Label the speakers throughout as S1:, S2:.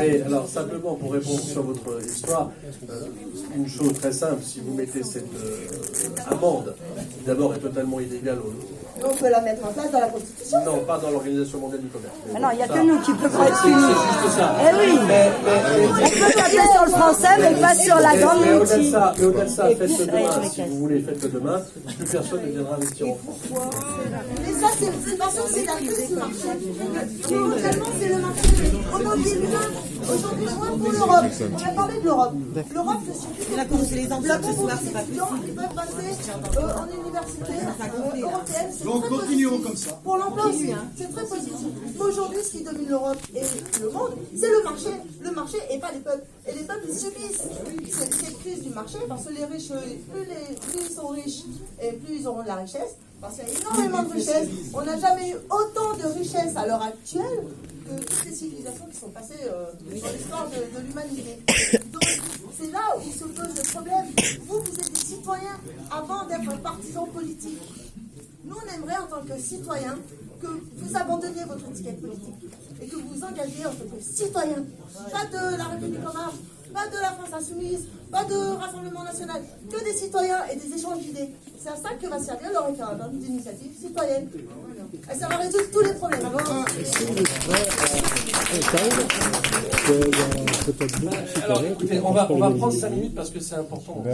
S1: Mais alors, simplement pour répondre sur votre histoire, une chose très simple, si vous mettez cette amende, qui d'abord est totalement illégale
S2: On peut la mettre en place dans la Constitution.
S1: Non, pas dans l'Organisation mondiale du commerce.
S3: Ah non, il n'y a que nous qui pouvons être punis.
S1: C'est juste ça.
S3: Eh oui, on peut taper sur le français, mais pas sur la grande
S1: Mais au-delà de
S3: multi.
S1: ça, faites-le demain.
S3: Ouais,
S1: Si vous voulez, faites-le demain. Plus personne ne viendra investir en France.
S2: Mais ça, c'est parce que c'est la crise du marché. Fondamentalement, c'est le marché. Aujourd'hui, moi, pour l'Europe, on va parler de l'Europe. L'Europe, je suis
S4: Là, quand c'est les emplois ce soir, c'est pas
S2: ils peuvent passer en université européenne. C'est
S5: Donc
S2: très
S5: continuons
S2: positif.
S5: comme ça.
S2: Pour l'emploi aussi, c'est très positif. Mais aujourd'hui, ce qui domine l'Europe et le monde, c'est le marché. Le marché et pas les peuples. Et les peuples, ils subissent cette crise du marché parce que les riches, plus ils sont riches et plus ils auront de la richesse. Parce qu'il y a énormément de richesses. On n'a jamais eu autant de richesses à l'heure actuelle que toutes les civilisations qui sont passées dans l'histoire de l'humanité. Donc, c'est là où se pose le problème. Vous êtes des citoyens avant d'être partisans politiques. Nous, on aimerait, en tant que citoyens, que vous abandonniez votre étiquette politique et que vous vous engagiez en tant que citoyen. Pas de la République en marche, pas de la France insoumise, pas de Rassemblement national, que des citoyens et des échanges d'idées. C'est à ça que va servir le référendum d'initiative citoyenne. Et ça va résoudre tous les problèmes.
S1: Alors écoutez, on va prendre 5 minutes parce que c'est important d'en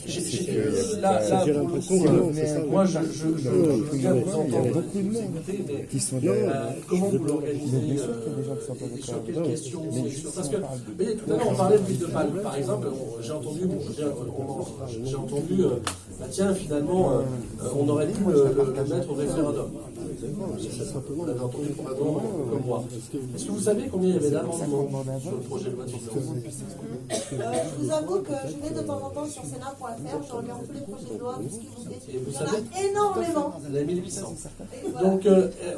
S1: discuter. Là, pour le coup, moi je veux bien vous entendre, vous écouter, mais comment vous l'organisez, sur quelles questions, parce que, vous voyez, tout à l'heure on parlait de l'huile de palme, par exemple, j'ai entendu, bah tiens, finalement, on aurait dû le mettre au référendum. Vous l'avez entendu probablement comme moi. Est-ce que vous savez combien il y avait d'amendements sur le projet de loi de
S2: Je vous avoue que je vais de temps en temps sur Sénat.fr, je regarde tous les projets de loi, tout ce qui vous dit. Il y en a énormément.
S1: Vous avez 1800. Donc,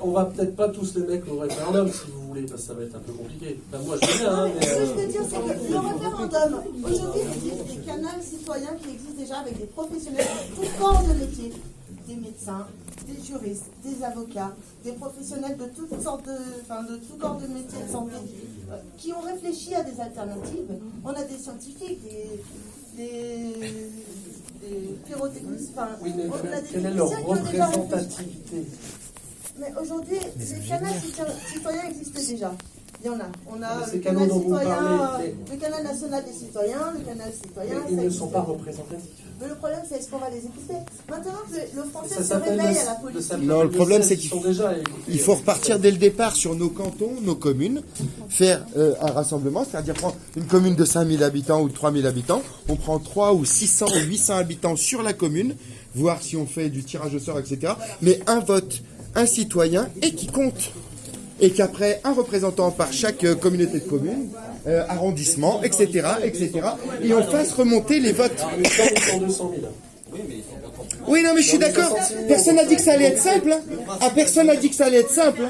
S1: on va peut-être pas tous les mettre au référendum, si vous voulez, parce que ça va être un peu compliqué. Enfin, moi, je veux bien, mais...
S2: Ce que je veux dire, c'est que le référendum, aujourd'hui, il existe des canaux citoyens qui existent déjà avec des professionnels de tous corps de métier, des médecins, des juristes, des avocats, des professionnels de toutes sortes de tout corps de métier de santé, qui ont réfléchi à des alternatives. On a des scientifiques, des pyrotechnistes,
S1: Oui, mais
S2: on a des
S1: quelle est leur
S2: techniciens qui ont déjà réfléchi.
S1: représentativité?
S2: Mais aujourd'hui, les canaux citoyens existent déjà. Il y en a. On a
S1: ces
S2: le
S1: canaux
S2: canal
S1: dont vous
S2: citoyen,
S1: parlez,
S2: le canal national des citoyens, le canal citoyen.
S1: Ils
S2: ça
S1: ne
S2: existe.
S1: sont pas représentatifs.
S2: Mais le problème, c'est est-ce qu'on va les écouter? Maintenant que le français
S1: Ça
S2: se
S1: s'appelle
S2: réveille à la politique.
S5: Non, le problème, c'est qu'il
S1: sont déjà écoutés.
S5: Il faut repartir dès le départ sur nos cantons, nos communes, faire un rassemblement, c'est-à-dire prendre une commune de 5000 habitants ou de 3000 habitants, on prend 3 ou 600 ou 800 habitants sur la commune, voir si on fait du tirage au sort, etc. Mais un vote, un citoyen, et qui compte. Et qu'après, un représentant par chaque communauté de communes, arrondissement, etc., etc., et on fasse remonter les votes.
S1: Mais quand ils sont 200 000.
S5: Oui, non, mais je suis d'accord. Personne n'a dit que ça allait être simple. Ah, personne n'a dit que ça allait être simple.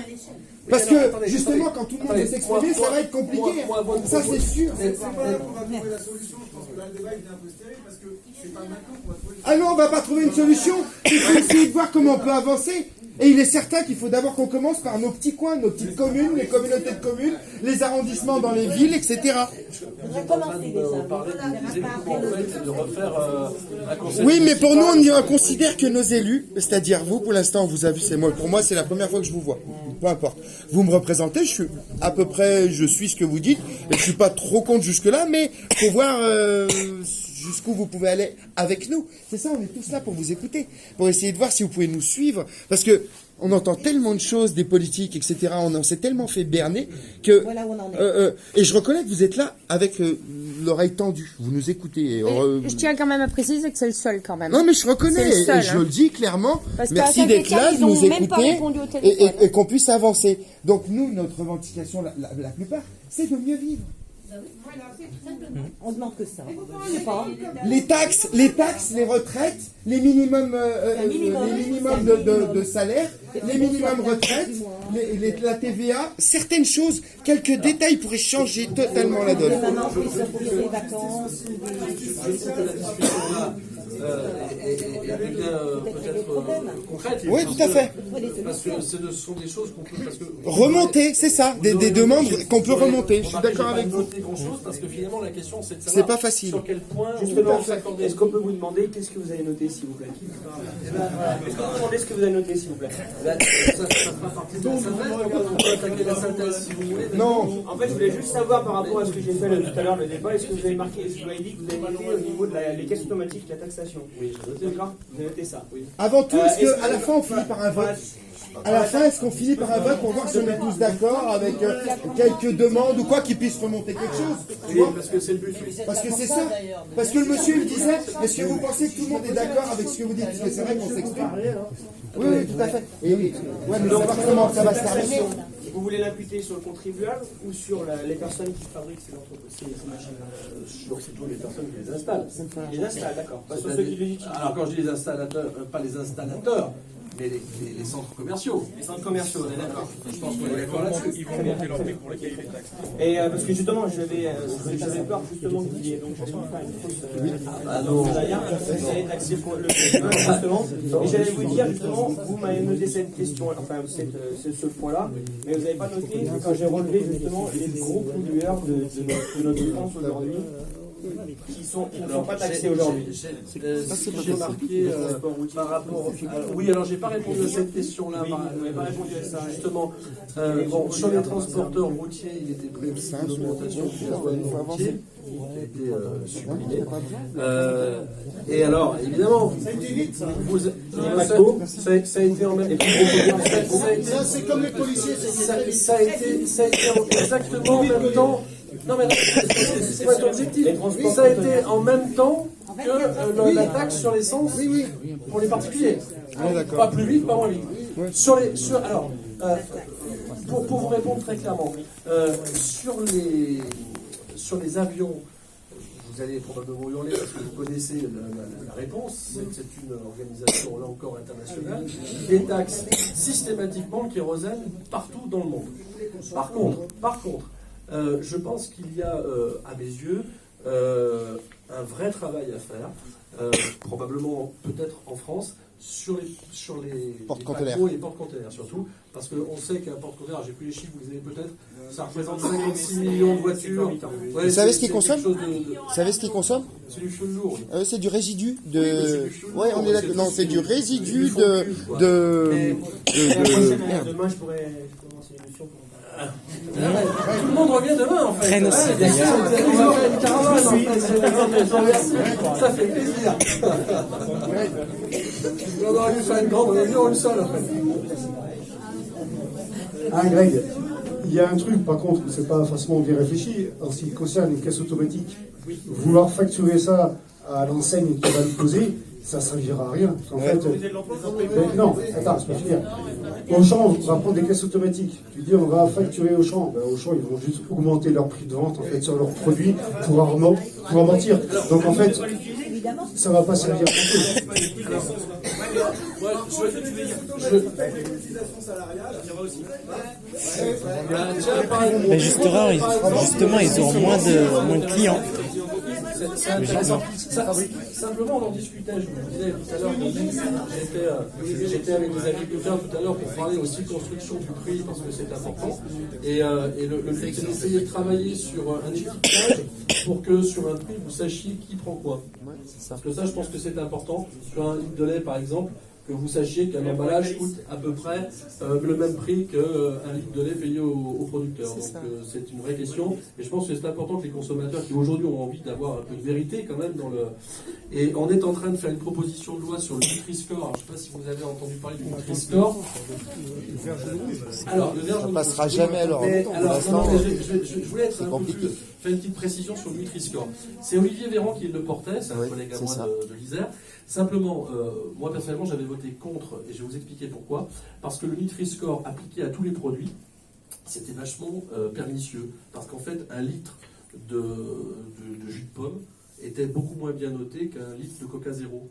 S5: Parce que, justement, quand tout le monde veut s'exprimer, ça va être compliqué. Ça, c'est sûr. Ah non, on va pas trouver une solution. Il faut essayer de voir comment on peut avancer. Et il est certain qu'il faut d'abord qu'on commence par nos petits coins, nos petites communes, les communautés de communes, les arrondissements dans les villes, etc. Oui, mais pour nous, on considère que nos élus, c'est-à-dire vous, pour l'instant, on vous a vu, c'est moi. Pour moi, c'est la première fois que je vous vois. Peu importe. Vous me représentez, je suis à peu près, je suis ce que vous dites, et je suis pas trop contre jusque-là, mais faut voir jusqu'où vous pouvez aller avec nous. C'est ça, on est tous là pour vous écouter, pour essayer de voir si vous pouvez nous suivre, parce que on entend tellement de choses, des politiques, etc. On s'est tellement fait berner que...
S4: Voilà où on en est.
S5: Et je reconnais que vous êtes là avec l'oreille tendue. Vous nous écoutez.
S3: Je tiens quand même à préciser que c'est le seul quand même.
S5: Non, mais je reconnais.
S3: C'est le seul,
S5: et je le dis clairement.
S3: Parce qu'à
S5: Merci d'être
S3: Saint-Étienne,
S5: là, de
S3: ils ont
S5: nous
S3: même pas
S5: écouter
S3: répondu au téléphone.
S5: et qu'on puisse avancer. Donc nous, notre revendication, la plupart, c'est de mieux vivre.
S4: On demande que ça. Je sais pas.
S5: Les taxes, les retraites, les minimums, de salaire, les minimums retraites, la TVA, certaines choses, quelques détails pourraient changer totalement la donne.
S4: Maintenant, on peut sortir des vacances.
S1: et devient peut-être concrète.
S5: Oui, tout à fait.
S1: Parce que ce sont des choses qu'on peut... Parce que,
S5: Remonter, c'est ça, des demandes qu'on peut remonter. Je suis d'accord avec vous.
S1: Grand-chose, parce que finalement, la question, c'est de
S5: C'est
S1: savoir
S5: pas facile.
S1: sur quel point
S6: Justement,
S1: on peut s'accorder.
S6: est-ce qu'on peut vous demander qu'est-ce que vous avez noté, s'il vous plaît? Est-ce qu'on peut vous demander ce que vous avez noté, s'il vous plaît?
S1: Ça fera partie de la synthèse, on peut attaquer la synthèse si vous voulez.
S5: Non,
S6: En fait, je voulais juste savoir par rapport à ce que j'ai fait tout à l'heure, le débat, est-ce que vous avez marqué, est-ce que vous avez dit que vous avez noté au niveau des caisses automatiques la taxation?
S1: Oui, j'ai noté.
S6: D'accord? Vous avez noté ça? Oui.
S5: avant tout, est-ce qu'à la fin on finit par un vote? À la fin, est-ce qu'on finit par un vote pour voir si on est tous d'accord avec quelques demandes ou quoi qui puisse remonter quelque chose? Tu
S1: Oui,
S5: vois,
S1: parce que c'est le but.
S5: parce que c'est ça. Parce que le monsieur il disait, est-ce que vous pensez que tout le monde est d'accord avec ce que vous dites? Parce que c'est vrai qu'on s'exprime. Oui, oui, tout à fait. Et oui. Ouais, mais savoir comment ça va se terminer.
S6: Vous voulez l'imputer sur le contribuable ou sur les personnes qui fabriquent ces machines-là?
S1: Sur surtout les personnes qui les installent.
S6: Ils les installent, d'accord. Pas sur ceux qui les utilisent.
S1: Alors quand je dis les installateurs, pas les installateurs, mais les centres commerciaux.
S6: Les centres commerciaux, on est d'accord.
S1: Je pense qu'on est d'accord là-dessus.
S6: Ils vont monter leur prix pour les cahiers des taxes. Et parce que justement, j'avais peur justement qu'il y ait, donc j'allais vous faire une fausse vous allez taxer le justement. Et j'allais vous dire justement, vous m'avez noté cette question, enfin ce point-là, mais vous n'avez pas noté quand j'ai relevé justement les gros pollueurs de notre France aujourd'hui. Qui ne sont pas taxés aujourd'hui.
S1: J'ai marqué par rapport. Oui, alors j'ai pas répondu à cette question-là.
S6: Vous n'avez pas répondu à ça.
S1: Justement, bon, sur les transporteurs routiers, il était prévu une augmentation du gasoil routier qui a été supprimée. Et alors, évidemment, ça a été en même temps.
S7: Ça, c'est comme les policiers,
S1: Ça a été exactement en même temps. Non, mais c'est pas objectif. Ça a été en même temps que la taxe sur l'essence pour les particuliers. Pas plus vite, pas moins vite. Alors, pour vous répondre très clairement, sur les avions, vous allez probablement hurler parce que vous connaissez la réponse. C'est une organisation, là encore, internationale qui détaxe systématiquement le kérosène partout dans le monde. Par contre, je pense qu'il y a, à mes yeux, un vrai travail à faire, probablement peut-être en France, sur les
S5: Porte-conteneurs.
S1: paquebots et les porte-conteneurs surtout, parce qu'on sait qu'un porte-conteneur, j'ai plus les chiffres, vous les avez peut-être, ça représente 56 millions de voitures. Ouais,
S5: Vous savez ce
S1: c'est
S5: qu'ils consomment?
S1: quelque chose de-
S5: Vous savez ce qu'ils consomment?
S1: C'est du fioul lourd.
S5: C'est du résidu
S1: Oui,
S5: de.
S1: mais c'est du fioul
S5: Ouais,
S1: lourd,
S5: on est d'accord.
S1: c'est
S5: Non,
S1: du-
S5: c'est du résidu
S1: du fond
S5: de.
S1: cul, quoi.
S5: Merde.
S6: Demain, je pourrais commencer l'émission pour.
S1: Tout le monde revient demain en fait. On va faire une caravane en fait. Ça fait plaisir. On aurait dû faire une grande réunion une seule en fait.
S7: Ah, Greg, il y a un truc, par contre, c'est pas forcément bien réfléchi, en ce qui concerne les caisses automatiques. Vouloir facturer ça à l'enseigne qui va le poser, ça ne servira à rien. En fait, non, attends, c'est pas finir. Auchan va prendre des caisses automatiques. Tu dis, on va facturer Auchan. Ben, Auchan, ils vont juste augmenter leur prix de vente en fait, sur leurs produits pour amortir. Donc en fait, ça ne va pas servir à grand chose.
S8: Mais justement, ils auront moins de clients.
S1: C'est intéressant. Simplement, on en discutait, je vous disais tout à l'heure, j'étais avec des agriculteurs tout à l'heure pour parler aussi construction du prix, parce que c'est important. Et le but, c'est d'essayer de travailler sur un étiquetage pour que sur un prix, vous sachiez qui prend quoi. Parce que ça, je pense que c'est important. Sur un litre de lait, par exemple, que vous sachiez qu'un emballage coûte à peu près le même prix qu'un litre de lait payé au producteur. Donc c'est une vraie question. Et je pense que c'est important que les consommateurs qui aujourd'hui ont envie d'avoir un peu de vérité quand même dans le... Et on est en train de faire une proposition de loi sur le Nutri-Score. Alors, je ne sais pas si vous avez entendu parler du Nutri-Score. Alors, le verre jaune.
S5: Ça passera jamais alors.
S1: Je voulais être un peu plus... Faire une petite précision sur le Nutri-Score. C'est Olivier Véran qui le portait, c'est un collègue à moi de l'Isère. Simplement, moi personnellement, j'avais voté contre, et je vais vous expliquer pourquoi. Parce que le Nutri-Score appliqué à tous les produits, c'était vachement pernicieux. Parce qu'en fait, un litre de jus de pomme était beaucoup moins bien noté qu'un litre de Coca Zéro.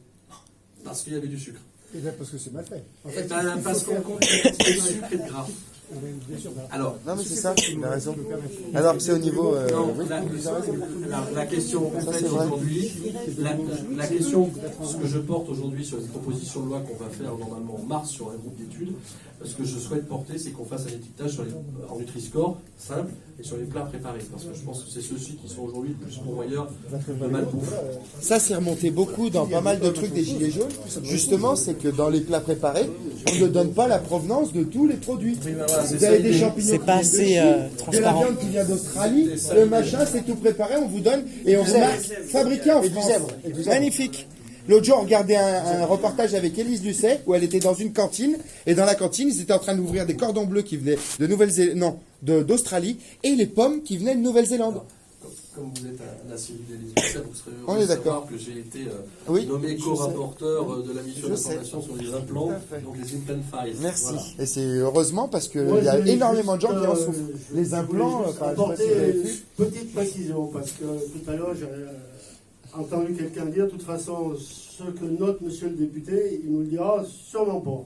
S1: Parce qu'il y avait du sucre.
S7: Et bien parce que c'est mal fait. En fait,
S1: Parce qu'on compte la quantité de sucre et de gras. Alors,
S5: Non, mais c'est ça, il a raison. Alors que c'est au niveau.
S1: non,
S5: Oui, vous avez raison.
S1: la question en
S5: Ça,
S1: fait
S5: c'est vrai.
S1: aujourd'hui, la question, ce que je porte aujourd'hui sur les propositions de loi qu'on va faire normalement en mars sur un groupe d'études, ce que je souhaite porter, c'est qu'on fasse un étiquetage sur en Nutri-Score simple et sur les plats préparés, parce que je pense que c'est ceux-ci qui sont aujourd'hui le plus pourvoyeurs de malbouffe.
S5: Ça, c'est remonté beaucoup dans pas mal de trucs des Gilets jaunes. Justement, c'est que dans les plats préparés, on ne donne pas la provenance de tous les produits. Vous avez des champignons
S8: C'est pas
S5: qui
S8: assez
S5: viennent de Chine, de la
S8: transparent.
S5: viande qui vient d'Australie, le machin, c'est tout préparé, on vous donne et on vous marque fabriqué en France. Magnifique. L'autre jour, on regardait un reportage avec Élise Lucet où elle était dans une cantine et dans la cantine, ils étaient en train d'ouvrir des cordons bleus qui venaient d'Australie et les pommes qui venaient de Nouvelle-Zélande.
S1: Comme vous êtes un assidu d'Élise Lucet, vous serez
S5: On
S1: heureux
S5: est
S1: de savoir
S5: d'accord.
S1: que j'ai été
S5: Oui,
S1: nommé
S5: je
S1: co-rapporteur de la mission
S5: Je sais.
S1: d'information sur les implants,
S5: Tout à fait.
S1: donc les implant files.
S5: Merci.
S1: Voilà.
S5: Et c'est heureusement parce qu'il
S7: Moi,
S5: y a
S7: j'ai
S5: énormément de gens qui en
S7: juste,
S5: souffrent. Les implants,
S7: je voulais juste
S5: je sais pas si vous avez
S7: apporter
S5: vu.
S7: une petite précision, parce que tout à l'heure, j'ai entendu quelqu'un dire, de toute façon, ce que note monsieur le député, il nous le dira sûrement pas.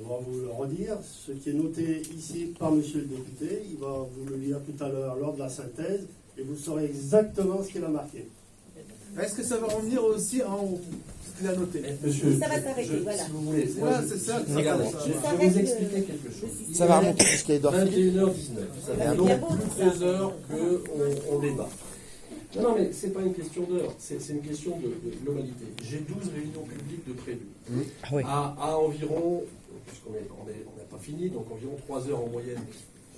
S7: On va vous le redire, ce qui est noté ici par monsieur le député, il va vous le lire tout à l'heure lors de la synthèse, et vous saurez exactement ce qu'il a marqué.
S9: Est-ce que ça va revenir aussi en haut, ce qu'il a noté?
S1: Monsieur,
S4: Ça va s'arrêter, voilà.
S1: si vous voulez,
S9: C'est
S1: moi,
S9: là, c'est ça.
S1: regardez,
S9: Ça
S1: je
S9: va.
S1: vais vous expliquer quelque chose.
S5: Ça va remonter jusqu'à Edouard Philippe.
S1: 21h19, ça fait donc plus de 2 heures qu'on débat. Non, mais c'est pas une question d'heure, c'est une question de globalité. J'ai 12 réunions publiques de prévues.
S8: Ah oui.
S1: À environ, puisqu'on n'a pas fini, donc environ 3 heures en moyenne,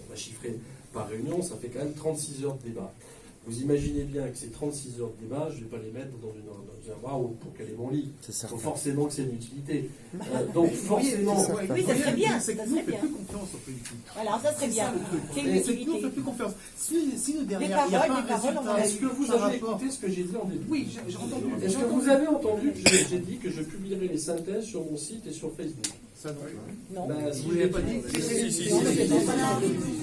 S1: on va chiffrer par réunion, ça fait quand même 36 heures de débat. Vous imaginez bien que ces 36 heures de débat, je ne vais pas les mettre dans un bras pour caler mon lit.
S5: C'est
S1: Il
S5: certain.
S1: faut forcément que c'est une utilité. Donc forcément...
S4: Oui, ça serait bien.
S9: C'est que
S4: Ça
S9: nous, on
S4: serait
S9: fait
S4: bien.
S9: plus confiance aux politiques.
S4: Voilà, ça serait bien. C'est une
S9: C'est que nous, on
S4: utilité.
S9: fait plus confiance. Si nous, derrière,
S4: Des
S9: il n'y a pas
S4: paroles,
S9: un
S4: des paroles, on
S9: résultat.
S4: a
S1: Est-ce que vous
S9: par
S1: avez
S9: rapport-
S1: écouté ce que j'ai dit en début?
S9: Oui, j'ai entendu.
S1: Est-ce que vous avez entendu que j'ai dit que je publierai les synthèses sur mon site et sur Facebook?
S9: Ça, non.
S4: Non.
S1: Si
S9: Vous ne l'avez pas dit?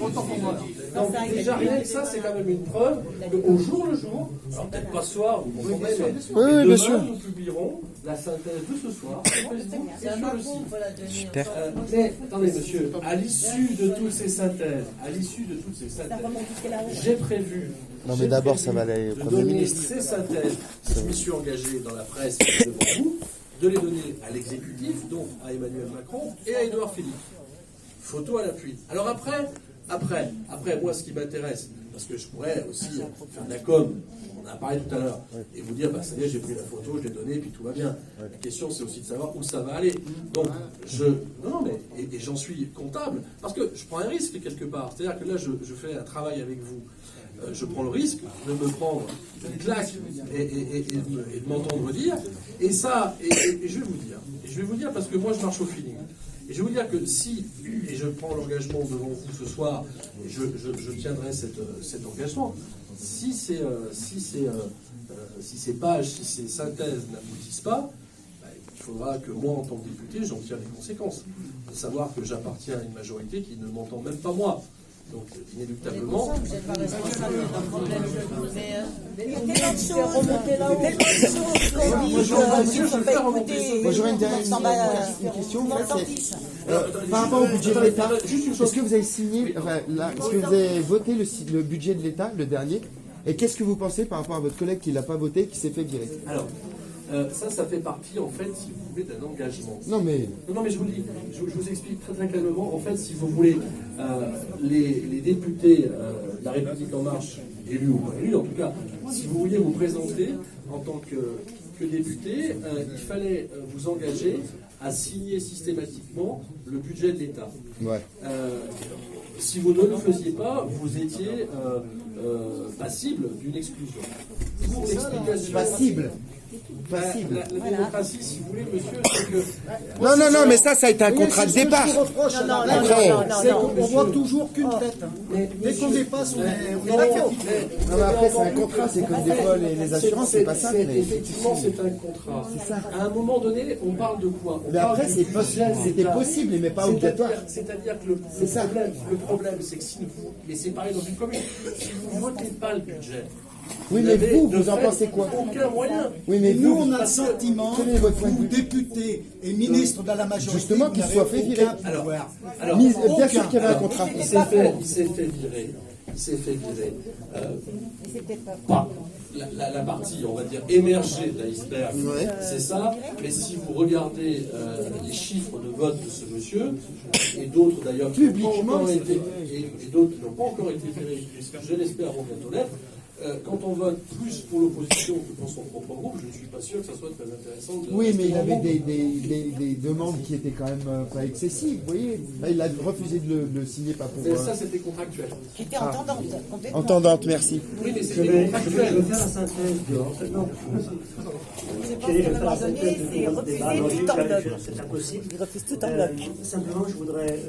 S9: Autant pour moi.
S1: Donc, déjà, rien que ça, c'est quand même une preuve qu'au jour le jour, alors peut-être pas ce soir, vous comprenez, mais
S5: Oui, oui, bien sûr.
S1: demain, nous publierons la synthèse de ce soir sur Facebook et sur le site.
S8: Super.
S1: Mais attendez, monsieur, à l'issue de toutes ces synthèses, j'ai prévu.
S5: Non, mais d'abord, ça va aller au
S1: de
S5: Premier
S1: donner
S5: ministre.
S1: ces synthèses, je m'y suis engagé dans la presse devant vous, de les donner à l'exécutif, donc à Emmanuel Macron et à Édouard Philippe. Photo à l'appui. Alors après, moi, ce qui m'intéresse, parce que je pourrais aussi faire de la com, on en a parlé tout à l'heure, et vous dire, bah ça y est, j'ai pris la photo, je l'ai donnée, puis tout va bien. La question, c'est aussi de savoir où ça va aller. Donc, et j'en suis comptable, parce que je prends un risque quelque part. C'est-à-dire que là, je fais un travail avec vous. Je prends le risque de me prendre une claque et de m'entendre dire. Et ça, et je vais vous dire, parce que moi, je marche au feeling. Et je vais vous dire que si, et je prends l'engagement devant vous ce soir, et je tiendrai cet engagement, si ces pages, si ces synthèses n'aboutissent pas, il faudra que moi, en tant que député, j'en tire les conséquences. De savoir que j'appartiens à une majorité qui ne m'entend même pas moi. Donc, inéluctablement.
S3: Vous n'êtes pas responsable d'un problème. Mais
S2: Il y a tellement de choses, tellement de choses qu'on dit qu'il ne faut pas écouter.
S5: Moi, j'aurais une question. Par rapport au budget de l'État, est-ce que vous avez signé, enfin, là, est-ce que vous avez voté le budget de l'État, le dernier? Et qu'est-ce que vous pensez par rapport à votre collègue qui ne l'a pas voté, qui s'est fait virer?
S1: Alors, ça fait partie, en fait, si vous voulez, d'un engagement.
S5: Non, mais.
S1: Non, mais je vous le dis, je vous explique très très calmement. En fait, si vous voulez, les députés de la République En Marche, élus ou pas élus, en tout cas, si vous vouliez vous présenter en tant que député, il fallait vous engager à signer systématiquement le budget de l'État.
S5: Ouais.
S1: Si vous ne le faisiez pas, vous étiez passible d'une exclusion. Pour l'explication.
S5: Passible.
S1: La démocratie, si vous voulez, monsieur, c'est que.
S5: Non, mais ça a été un contrat de départ. Après,
S9: On voit toujours qu'une tête. Dès qu'on dépasse, on est là.
S5: non, mais après, c'est un contrat, c'est comme des fois les assurances, c'est pas ça. Mais
S1: Effectivement, c'est un contrat. À un moment donné, on parle de quoi?
S5: Mais après, c'était possible, mais pas obligatoire.
S1: C'est-à-dire que le problème, c'est que si vous, mais c'est pareil dans une commune, si vous ne votez pas le budget,
S5: Oui, mais vous en pensez quoi?
S1: Aucun moyen.
S5: Oui, mais
S9: Nous,
S5: vous,
S9: on a le sentiment
S5: quel est votre point de
S9: que vous,
S5: vue?
S9: députés et ministres de la majorité,
S5: Justement, qu'il soit fait virer.
S1: Alors,
S5: Bien sûr qu'il y avait un contrat.
S1: il s'est fait virer. Il s'est fait virer. Pas la partie, on va dire, émergée de l'iceberg, c'est ça. Mais si vous regardez les chiffres de vote de ce monsieur, et d'autres d'ailleurs qui n'ont pas encore été, et d'autres qui n'ont pas encore été virés, je l'espère vont bientôt l'être, quand on vote plus pour l'opposition que pour son propre groupe, je ne suis pas sûr que ça soit très intéressant.
S5: Oui, mais il avait des demandes qui étaient quand même pas excessives, vous voyez. Là, il a refusé de le signer, pas pour...
S1: Mais ça, c'était contractuel.
S4: Qui était entendante. complètement.
S5: Entendante, merci.
S1: Oui, mais
S6: Je
S1: c'était
S6: vais
S1: contractuel.
S6: faire la synthèse de... Non,
S4: Je pense qu'à un moment donné, c'est refuser tout en bloc.
S6: c'est impossible.
S4: Il refuse tout en bloc.
S6: Simplement, je voudrais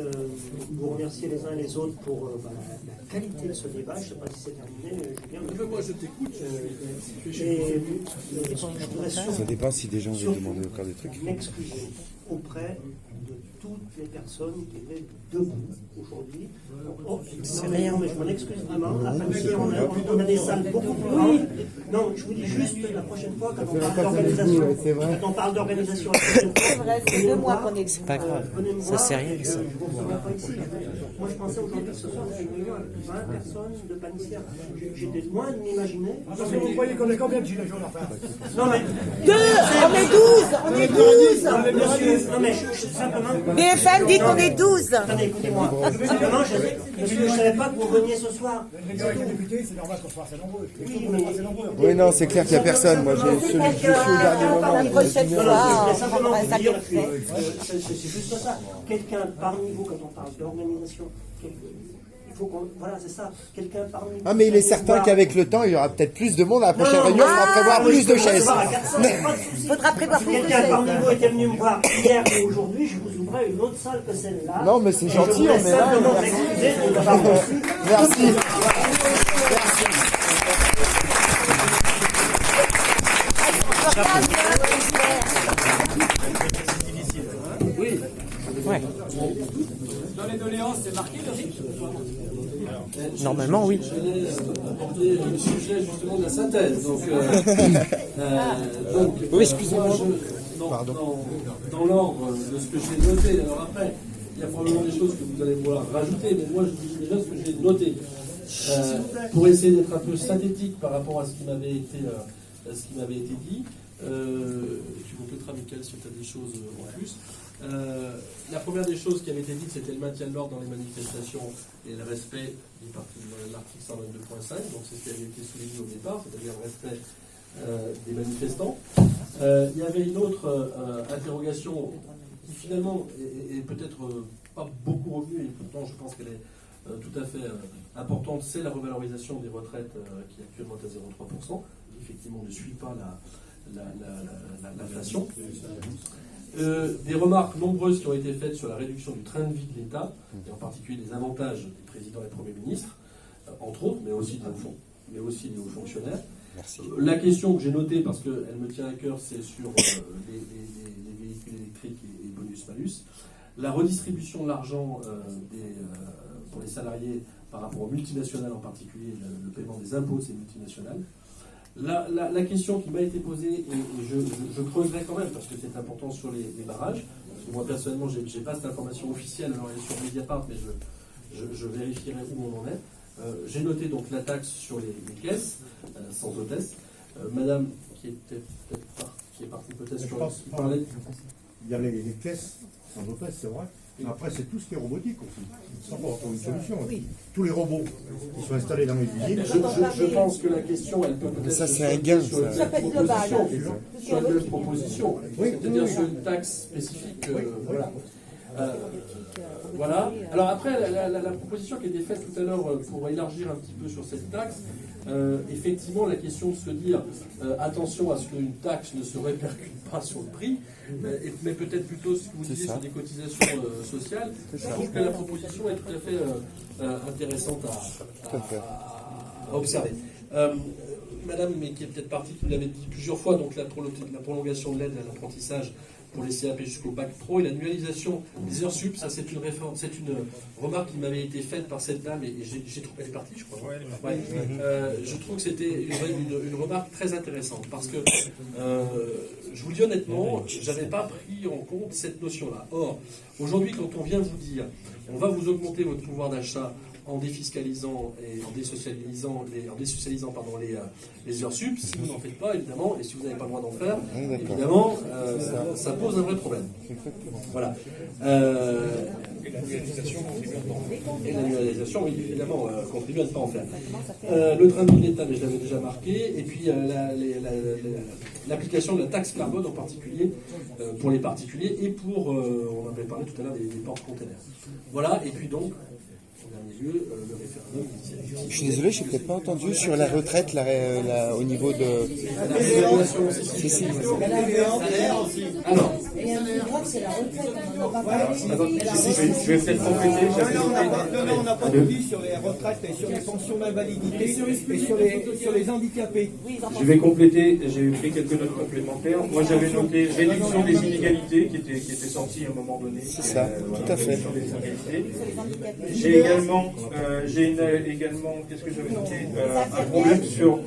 S6: vous remercier les uns et les autres pour la qualité de ce débat. Je ne sais pas si c'est terminé, Julien.
S1: Moi, je t'écoute.
S6: Et je voudrais
S5: Ça dépend si des gens veulent demander encore des trucs.
S6: m'excuser auprès de toutes les personnes qui étaient debout aujourd'hui. Non, mais je m'en excuse vraiment. On a des salles beaucoup plus grandes. Non, je vous dis juste la prochaine fois, quand on parle d'organisation, quand on parle d'organisation,
S4: C'est vrai, c'est 2 mois qu'on est.
S8: C'est pas grave. Ça sert à rien, ça.
S6: je ne vous reçois pas ici. Moi, je pensais aujourd'hui que ce soir, c'était une réunion avec 20 personnes de planiciens. J'étais loin de m'imaginer.
S9: Vous croyez qu'on est combien de gilets jaunes à faire?
S6: Non, mais.
S4: 2, on est 12, on est 12.
S6: Non, mais simplement.
S4: BFM dit qu'on est 12.
S6: Attendez, écoutez-moi. Simplement, parce que je ne savais pas que vous veniez ce soir.
S9: Les députés, c'est normal qu'on soit assez nombreux.
S6: Oui, mais.
S9: assez nombreux.
S5: Oui, non, c'est clair qu'il n'y a personne. Moi, je suis au dernier moment.
S4: La prochaine
S6: Non,
S4: fois,
S6: je voulais
S4: on
S6: simplement
S4: prendra ça
S6: vous dire
S4: comme
S6: que
S4: fait.
S6: c'est juste ça. Quelqu'un parmi vous, quand on parle d'organisation, il faut qu'on. Voilà, c'est ça. Quelqu'un parmi vous.
S5: Ah, mais il est certain qu'avec le temps, il y aura peut-être plus de monde à la prochaine réunion. On va prévoir plus de chaises.
S4: Il faudra prévoir
S6: Si
S4: plus de
S6: quelqu'un parmi
S4: chaises.
S6: vous était venu me voir hier ou aujourd'hui, je vous ouvrais une autre salle que celle-là.
S5: Non, mais c'est
S6: Et
S5: gentil,
S6: je voudrais
S5: on est là.
S6: simplement m'excuser de l'avoir reçu.
S5: Merci.
S10: Dans les doléances, c'est marqué, Logique?
S8: Normalement, oui.
S1: J'allais aborder le sujet justement de la synthèse. Donc,
S8: Oui, excusez-moi.
S1: Dans l'ordre de ce que j'ai noté, alors après, il y a probablement des choses que vous allez vouloir rajouter, mais moi je dis déjà ce que j'ai noté. Pour essayer d'être un peu synthétique par rapport à ce qui m'avait été dit, tu compléteras, Michael, si tu as des choses en plus. La première des choses qui avait été dite, c'était le maintien de l'ordre dans les manifestations et le respect de l'article 122.5, donc c'est ce qui avait été souligné au départ, c'est-à-dire le respect des manifestants. Il y avait une autre interrogation qui finalement est peut-être pas beaucoup revenue, et pourtant je pense qu'elle est tout à fait importante, c'est la revalorisation des retraites qui est actuellement à 0,3%, qui effectivement ne suit pas l'inflation. Des remarques nombreuses qui ont été faites sur la réduction du train de vie de l'État, et en particulier des avantages des présidents et premiers ministres, entre autres, mais aussi des hauts fonctionnaires.
S5: Merci.
S1: La question que j'ai notée, parce qu'elle me tient à cœur, c'est sur les véhicules électriques et bonus-malus. La redistribution de l'argent pour les salariés par rapport aux multinationales, en particulier le paiement des impôts de ces multinationales. La question qui m'a été posée, et je creuserai quand même, parce que c'est important sur les barrages, parce que moi personnellement, je n'ai pas cette information officielle, alors elle est sur Mediapart, mais je vérifierai où on en est. J'ai noté donc la taxe sur les caisses, sans hôtesse. Madame, qui est partie peut-être sur... qui parlait...
S11: Il y a les caisses sans hôtesse, c'est vrai. Mais après, c'est tout ce qui est robotique aussi. Ça va trouver une solution. Oui. Tous les robots qui sont installés dans les usines.
S1: Je pense que la question, elle peut peut-être...
S5: Ça, c'est un gain, ça.
S4: Ça peut être global.
S1: Sur une proposition. C'est-à-dire sur une taxe spécifique. Voilà. Voilà. Alors après, la proposition qui a été faite tout à l'heure pour élargir un petit peu sur cette taxe, effectivement, la question de se dire attention à ce qu'une taxe ne se répercute pas sur le prix, mais peut-être plutôt ce que vous disiez sur des cotisations sociales. Je trouve que la proposition est tout à fait intéressante à observer. Madame, mais qui est peut-être partie, qui l'avait dit plusieurs fois, donc la prolongation de l'aide à l'apprentissage pour les CAP jusqu'au bac pro, et l'annualisation des heures sup, ça c'est une réforme, c'est une remarque qui m'avait été faite par cette dame, et j'ai trouvé, elle est partie, je crois. Ouais. Je trouve que c'était une remarque très intéressante, parce que je vous le dis honnêtement, j'avais pas pris en compte cette notion-là. Or, aujourd'hui, quand on vient vous dire, on va vous augmenter votre pouvoir d'achat en défiscalisant et en désocialisant les heures sup, si vous n'en faites pas, évidemment, et si vous n'avez pas le droit d'en faire, évidemment, ça pose un vrai problème. Voilà. Et l'annualisation, oui, évidemment, contribue à ne pas en faire. Le train de vie de l'État, mais je l'avais déjà marqué, et puis l'application de la taxe carbone en particulier pour les particuliers et pour, on avait parlé tout à l'heure des porte-containers. Voilà, et puis donc, en dernier lieu, le référendum.
S5: Je suis désolé, je n'ai peut-être pas entendu sur la retraite au niveau de...
S1: Alors,
S3: c'est la retraite, on en a
S6: Je vais peut-être compléter. On n'a pas de vie sur les retraites et sur les pensions d'invalidité et sur les handicapés.
S12: Je vais compléter, j'ai fait quelques notes complémentaires. Moi j'avais noté réduction des inégalités qui était sortie à un moment donné.
S5: C'est ça, tout à fait.
S12: J'ai également, qu'est-ce que j'avais noté, un problème sur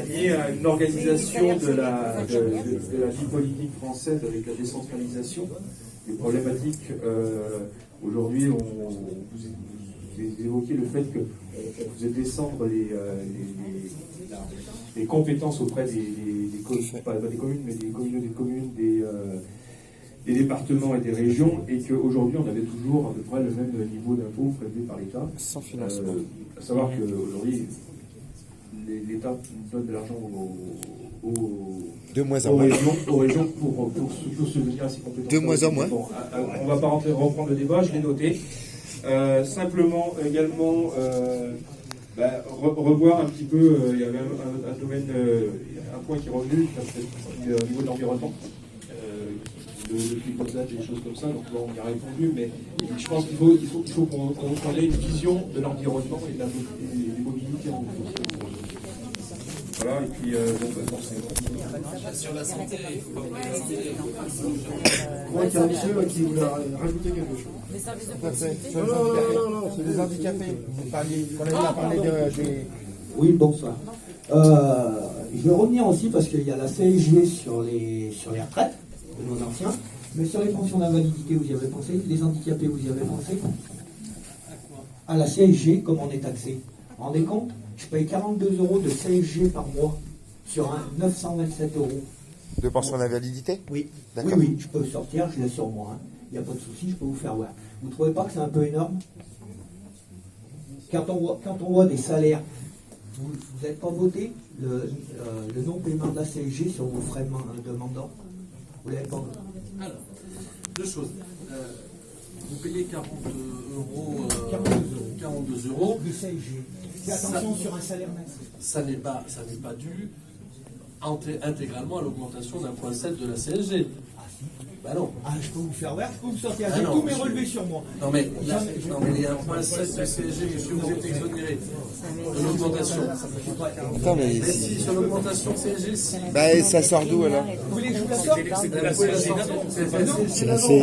S12: lié à une organisation de la vie politique française avec la décentralisation. Les problématiques, aujourd'hui, vous évoquez le fait que vous faisait descendre les compétences auprès des communes, mais des communautés de communes, des départements et des régions, et qu'aujourd'hui on avait toujours à peu près le même niveau d'impôt prélevé par l'État.
S5: Sans financement.
S12: À savoir qu'aujourd'hui, l'État donne de l'argent aux régions pour subvenir à ces compétences.
S5: De moins en moins.
S12: Bon, on ne va pas reprendre le débat, je l'ai noté. Simplement également revoir un petit peu, il y avait un domaine, un point qui est revenu, au niveau de l'environnement. Depuis Cosac et des choses comme ça, donc bon, on y a répondu, mais je pense qu'il faut qu'on ait une vision de l'environnement et des mobilités en France. Voilà, et puis
S1: sur la santé, il faut pas oublier.
S7: Je crois qu'il y a un monsieur qui voulait rajouter quelque chose.
S3: Les services de
S5: proximité. Non, c'est des handicapés. On a parlé des...
S13: Oui, bonsoir. Je vais revenir aussi parce qu'il y a la CSG sur les retraites de nos anciens, mais sur les pensions d'invalidité, vous y avez pensé? Les handicapés, vous y avez pensé? À la CSG, comme on est taxé. Vous vous rendez compte? Je paye 42 € de CSG par mois sur un 927 €.
S5: De pension d'invalidité?
S13: Oui.
S5: D'accord.
S13: Oui, je peux sortir, je l'ai sur moi. Il n'y a pas de souci, je peux vous faire voir. Vous ne trouvez pas que c'est un peu énorme? Quand on voit des salaires, vous n'êtes pas voté le non-paiement de la CSG sur vos frais de mandat? Vous l'avez pas voté?
S1: Alors, deux choses. Vous payez 40 €.
S13: De CSG. Fais attention sur un salaire net.
S1: Ça n'est pas dû intégralement à l'augmentation d'1,7 de la CSG. Bah non.
S13: Ah, je peux vous faire voir, je peux vous sortir. J'ai tous mes relevés sur moi.
S1: Non mais les 1,7 de CSG, monsieur, vous êtes exonéré de l'augmentation.
S5: Attends, mais
S1: si, sur l'augmentation de CSG, si.
S5: Bah, ça sort d'où alors?
S13: Vous voulez que je vous la sorte?
S5: C'est la CSG.